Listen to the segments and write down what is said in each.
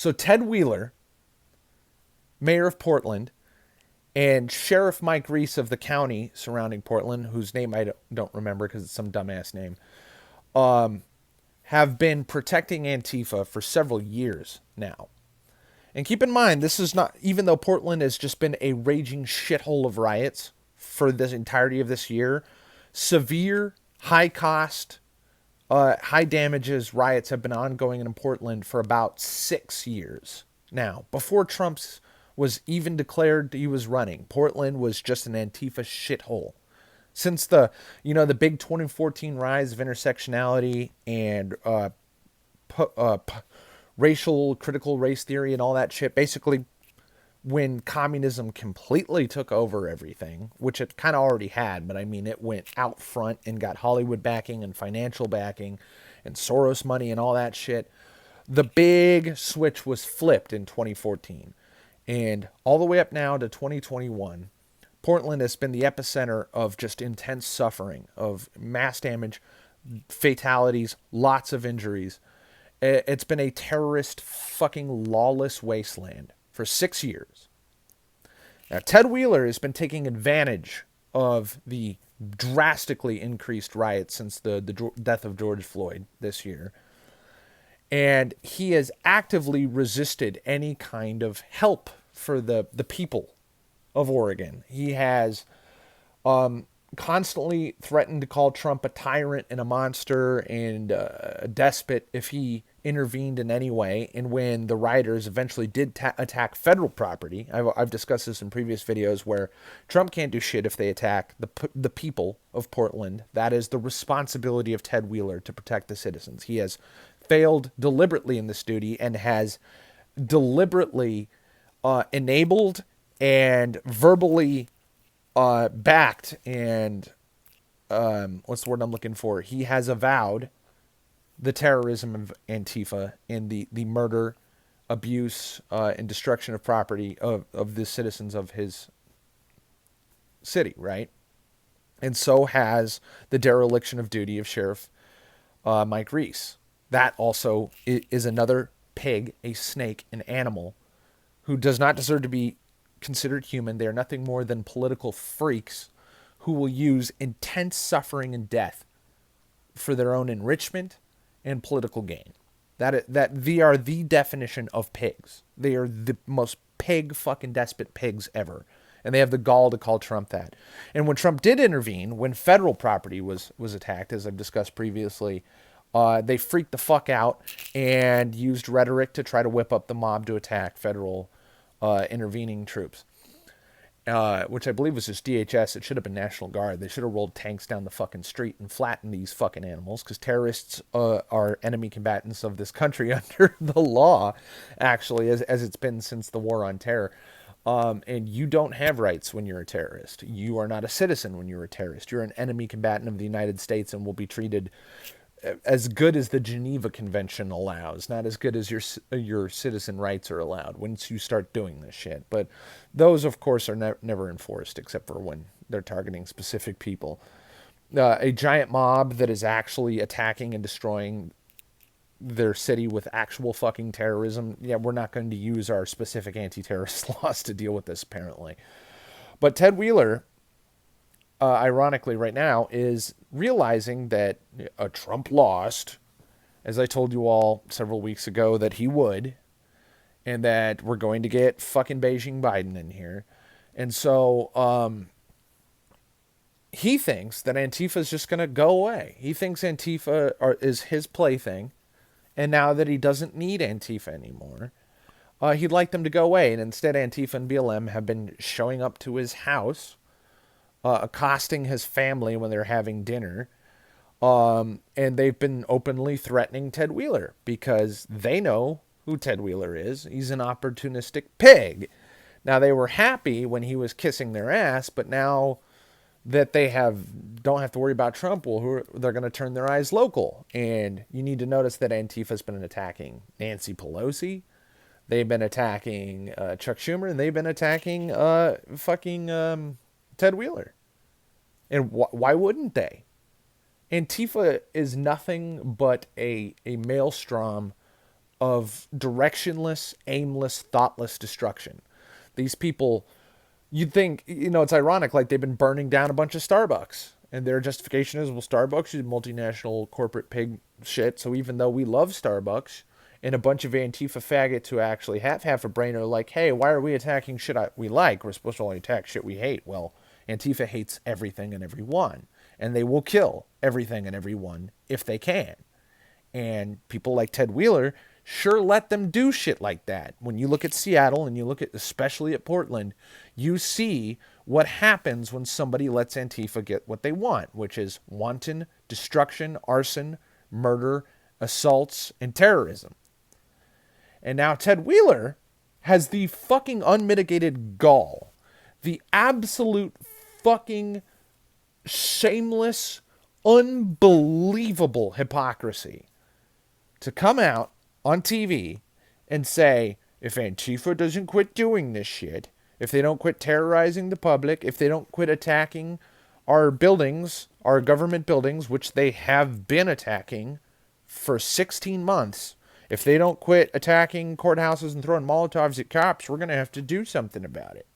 So Ted Wheeler, mayor of Portland, and Sheriff Mike Reese of the county surrounding Portland, whose name I don't remember because it's some dumbass name, have been protecting Antifa for several years now. And keep in mind, this is not, even though Portland has just been a raging shithole of riots for the entirety of this year, severe, high cost, high damages riots have been ongoing in Portland for about 6 years now. Before Trump's was even declared he was running, Portland was just an Antifa shithole. Since the big 2014 rise of intersectionality and racial critical race theory and all that shit, basically when communism completely took over everything, which it kind of already had, but I mean, it went out front and got Hollywood backing and financial backing and Soros money and all that shit. The big switch was flipped in 2014. And all the way up now to 2021, Portland has been the epicenter of just intense suffering, of mass damage, fatalities, lots of injuries. It's been a terrorist fucking lawless wasteland for 6 years. Now, Ted Wheeler has been taking advantage of the drastically increased riots since the death of George Floyd this year. And he has actively resisted any kind of help for the people of Oregon. He has constantly threatened to call Trump a tyrant and a monster and a despot if he intervened in any way. And when the rioters eventually did attack federal property, I've discussed this in previous videos, where Trump can't do shit if they attack the people of Portland. That is the responsibility of Ted Wheeler to protect the citizens. He has failed deliberately in this duty and has deliberately enabled and verbally backed and what's the word I'm looking for? He has avowed the terrorism of Antifa and the murder, abuse, and destruction of property of the citizens of his city, right? And so has the dereliction of duty of Sheriff Mike Reese. That also is another pig, a snake, an animal who does not deserve to be considered human. They are nothing more than political freaks who will use intense suffering and death for their own enrichment and political gain. That they are the definition of pigs. They are the most pig fucking despot pigs ever. And they have the gall to call Trump that. And when Trump did intervene, when federal property was attacked, as I've discussed previously, they freaked the fuck out and used rhetoric to try to whip up the mob to attack federal intervening troops, which I believe was just DHS. It should have been National Guard. They should have rolled tanks down the fucking street and flattened these fucking animals, because terrorists are enemy combatants of this country under the law, actually, as it's been since the War on Terror. And you don't have rights when you're a terrorist. You are not a citizen when you're a terrorist. You're an enemy combatant of the United States and will be treated as good as the Geneva Convention allows, not as good as your citizen rights are allowed once you start doing this shit. But those, of course, are never enforced except for when they're targeting specific people. A giant mob that is actually attacking and destroying their city with actual fucking terrorism, yeah, we're not going to use our specific anti-terrorist laws to deal with this, apparently. But Ted Wheeler, ironically right now, is realizing that Trump lost, as I told you all several weeks ago that he would, and that we're going to get fucking Beijing Biden in here. And so he thinks that Antifa is just going to go away. He thinks Antifa is his plaything, and now that he doesn't need Antifa anymore, he'd like them to go away. And instead, Antifa and BLM have been showing up to his house, accosting his family when they're having dinner. And they've been openly threatening Ted Wheeler because they know who Ted Wheeler is. He's an opportunistic pig. Now, they were happy when he was kissing their ass, but now that they don't have to worry about Trump, well, they're going to turn their eyes local. And you need to notice that Antifa's been attacking Nancy Pelosi. They've been attacking Chuck Schumer, and they've been attacking Ted Wheeler. And why wouldn't they? Antifa is nothing but a maelstrom of directionless, aimless, thoughtless destruction. These people, you'd think, it's ironic, like they've been burning down a bunch of Starbucks. And their justification is, well, Starbucks is multinational corporate pig shit. So even though we love Starbucks, and a bunch of Antifa faggots who actually have half a brain are like, hey, why are we attacking shit we like? We're supposed to only attack shit we hate. Well, Antifa hates everything and everyone. And they will kill everything and everyone if they can. And people like Ted Wheeler sure let them do shit like that. When you look at Seattle and you look at, especially at Portland, you see what happens when somebody lets Antifa get what they want, which is wanton destruction, arson, murder, assaults, and terrorism. And now Ted Wheeler has the fucking unmitigated gall, the absolute fucking shameless, unbelievable hypocrisy to come out on TV and say, if Antifa doesn't quit doing this shit, if they don't quit terrorizing the public, if they don't quit attacking our buildings, our government buildings, which they have been attacking for 16 months, if they don't quit attacking courthouses and throwing Molotovs at cops, we're going to have to do something about it.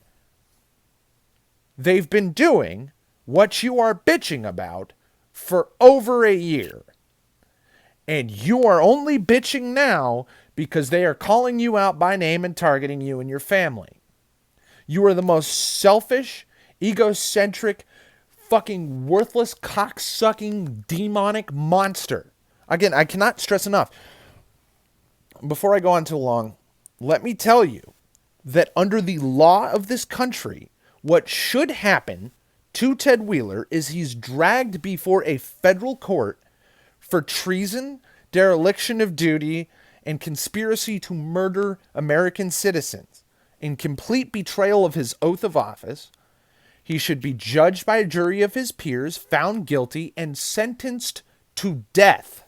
They've been doing what you are bitching about for over a year. And you are only bitching now because they are calling you out by name and targeting you and your family. You are the most selfish, egocentric, fucking worthless, cocksucking, demonic monster. Again, I cannot stress enough. Before I go on too long, let me tell you that under the law of this country, what should happen to Ted Wheeler is he's dragged before a federal court for treason, dereliction of duty, and conspiracy to murder American citizens. In complete betrayal of his oath of office, he should be judged by a jury of his peers, found guilty, and sentenced to death,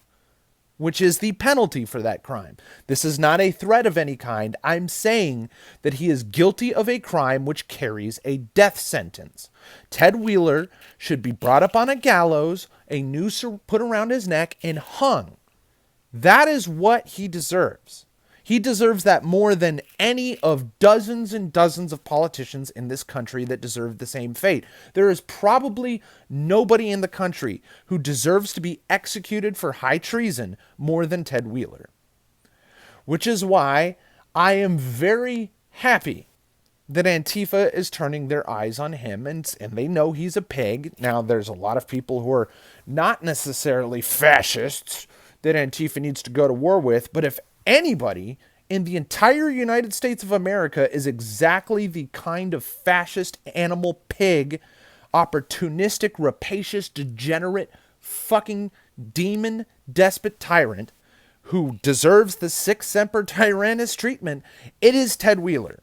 which is the penalty for that crime. This is not a threat of any kind. I'm saying that he is guilty of a crime which carries a death sentence. Ted Wheeler should be brought up on a gallows, a noose put around his neck, and hung. That is what he deserves. He deserves that more than any of dozens and dozens of politicians in this country that deserve the same fate. There is probably nobody in the country who deserves to be executed for high treason more than Ted Wheeler. Which is why I am very happy that Antifa is turning their eyes on him and they know he's a pig. Now, there's a lot of people who are not necessarily fascists that Antifa needs to go to war with, but if anybody in the entire United States of America is exactly the kind of fascist animal pig, opportunistic, rapacious, degenerate, fucking demon, despot tyrant who deserves the sic semper tyrannis treatment, it is Ted Wheeler.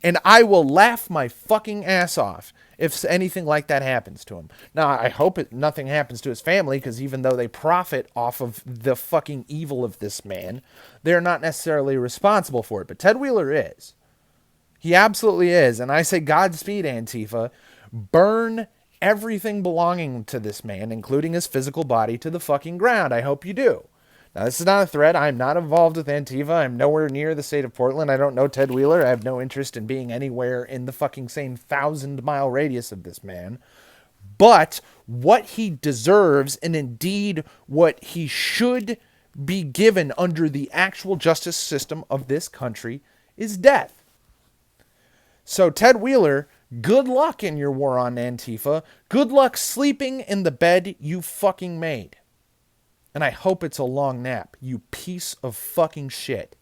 And I will laugh my fucking ass off if anything like that happens to him. Now, I hope nothing happens to his family, because even though they profit off of the fucking evil of this man, they're not necessarily responsible for it. But Ted Wheeler is. He absolutely is. And I say Godspeed, Antifa. Burn everything belonging to this man, including his physical body, to the fucking ground. I hope you do. Now, this is not a threat. I'm not involved with Antifa. I'm nowhere near the state of Portland. I don't know Ted Wheeler. I have no interest in being anywhere in the fucking same 1,000-mile radius of this man. But what he deserves, and indeed what he should be given under the actual justice system of this country, is death. So, Ted Wheeler, good luck in your war on Antifa. Good luck sleeping in the bed you fucking made. And I hope it's a long nap, you piece of fucking shit.